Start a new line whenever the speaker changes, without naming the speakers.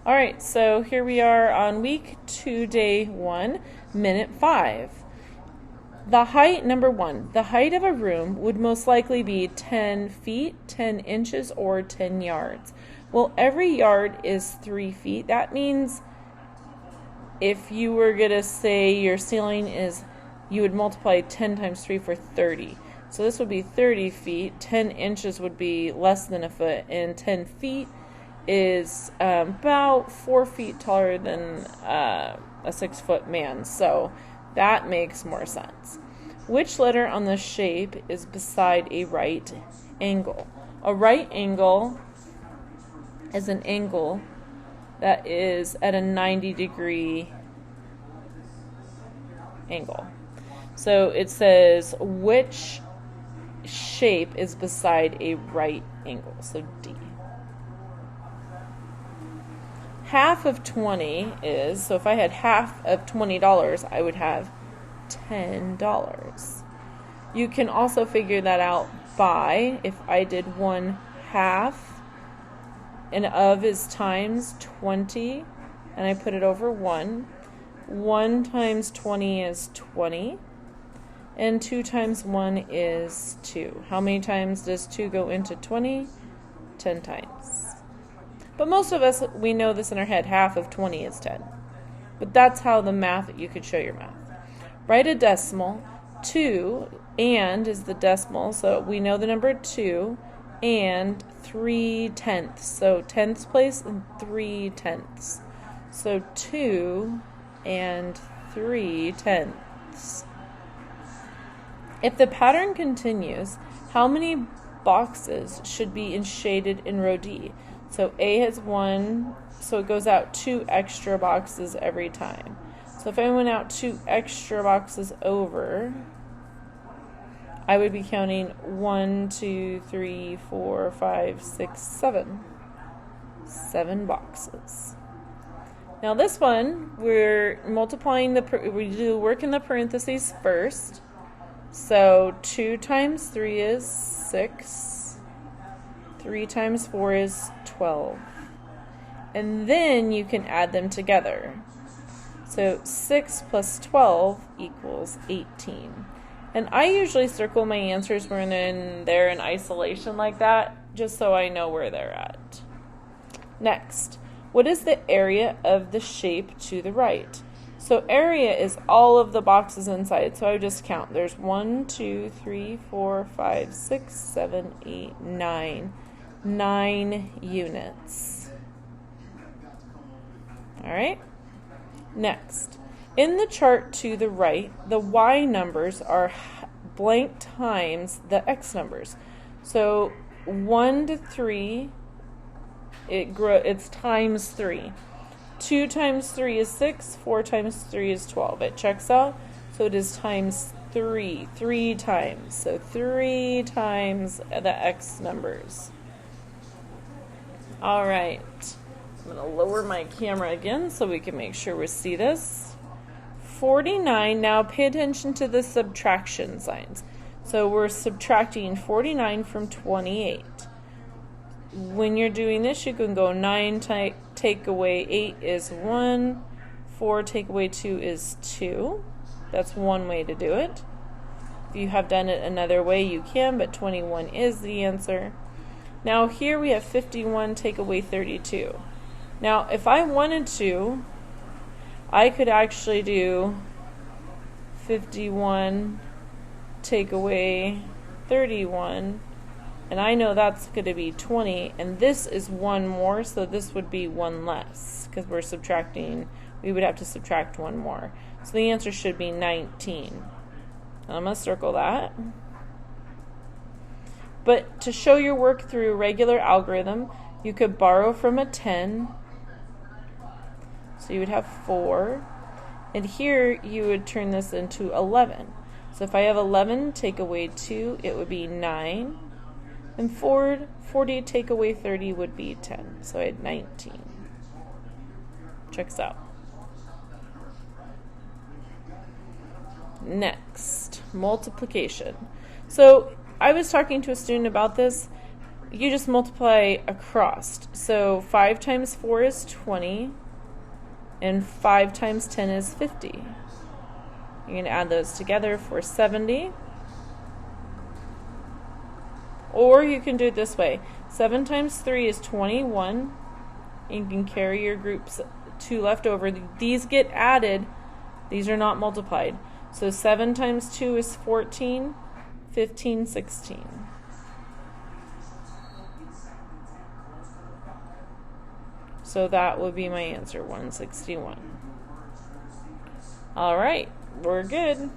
All right, so here we are on week 2, day 1, minute 5. The height, number 1, the height of a room would most likely be 10 feet, 10 inches, or 10 yards. Well, every yard is 3 feet. That means if you were going to say your ceiling is, you would multiply 10 times 3 for 30. So this would be 30 feet. 10 inches would be less than a foot, and 10 feet is about 4 feet taller than a 6-foot man. So that makes more sense. Which letter on the shape is beside a right angle? A right angle is an angle that is at a 90-degree angle. So it says, which shape is beside a right angle? So D. Half of 20 is, so if I had half of $20, I would have $10. You can also figure that out by, if I did 1/2, and of is times 20, and I put it over 1. 1 times 20 is 20, and 2 times 1 is 2. How many times does 2 go into 20? 10 times. But most of us, we know this in our head, half of 20 is 10. But that's how the math, you could show your math. Write a decimal. 2, and is the decimal, so we know the number 2, and 3/10. So tenths place and 3/10. So 2 and 3/10. If the pattern continues, how many boxes should be shaded in row D? So A has 1, so it goes out 2 extra boxes every time. So if I went out 2 extra boxes over, I would be counting 1, 2, 3, 4, 5, 6, 7. 7 boxes. Now this one, we're multiplying we do work in the parentheses first. So 2 times 3 is 6. 3 times 4 is 12. And then you can add them together. So 6 plus 12 equals 18. And I usually circle my answers when they're in isolation like that, just so I know where they're at. Next, what is the area of the shape to the right? So area is all of the boxes inside, so I just count. There's 1, 2, 3, 4, 5, 6, 7, 8, 9. 9 units. All right. Next, in the chart to the right, the Y numbers are blank times the X numbers. So 1 to 3, it's times 3. 2 times 3 is 6. 4 times 3 is 12. It checks out. So it is times 3. 3 times. So 3 times the X numbers. All right, I'm going to lower my camera again so we can make sure we see this. 49, now pay attention to the subtraction signs. So we're subtracting 49 from 28. When you're doing this, you can go 9 take away 8 is 1, 4 take away 2 is 2. That's one way to do it. If you have done it another way, you can, but 21 is the answer. Now here we have 51 take away 32. Now if I wanted to, I could actually do 51 take away 31, and I know that's going to be 20, and this is 1 more, so this would be 1 less, because we're subtracting, we would have to subtract 1 more. So the answer should be 19. I'm going to circle that. But to show your work through regular algorithm, you could borrow from a 10. So you would have 4. And here you would turn this into 11. So if I have 11 take away 2, it would be 9. And 40 take away 30 would be 10. So I had 19. Checks out. Next, multiplication. So I was talking to a student about this. you just multiply across. So 5 times 4 is 20, and 5 times 10 is 50. You're going to add those together for 70. Or you can do it this way. 7 times 3 is 21. You can carry your groups 2 left over. These get added. These are not multiplied. So 7 times 2 is 14. 15, 16. So that would be my answer, 161. All right, we're good.